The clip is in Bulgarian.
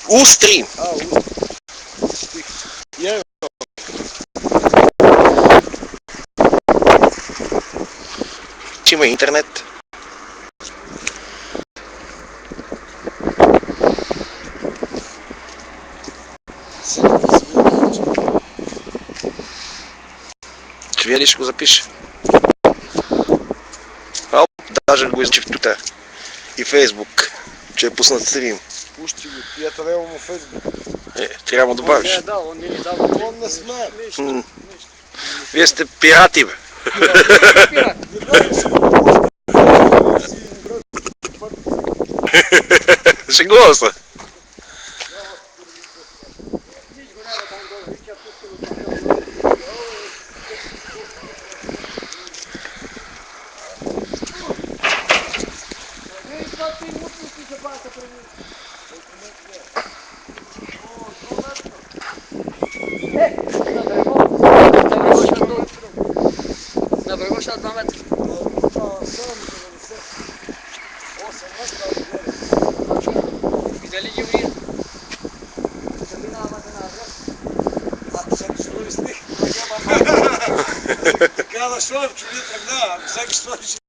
Устрим. Устрим. Я Че има интернет. Ще видиш, го запише. Оп, даже го изчив тук. И Фейсбук, че е пуснат стрим. пущи го. Тията нямам във Фейсбук. Трябва да добавиш. Он не ни дава. Он не сме. Нищо. Вие сте пирати, бе. Пират. Шегува се. На Драгоша 2 метра. Видели ги вие? Така да шоем, че ние тръгнава, всеки сложи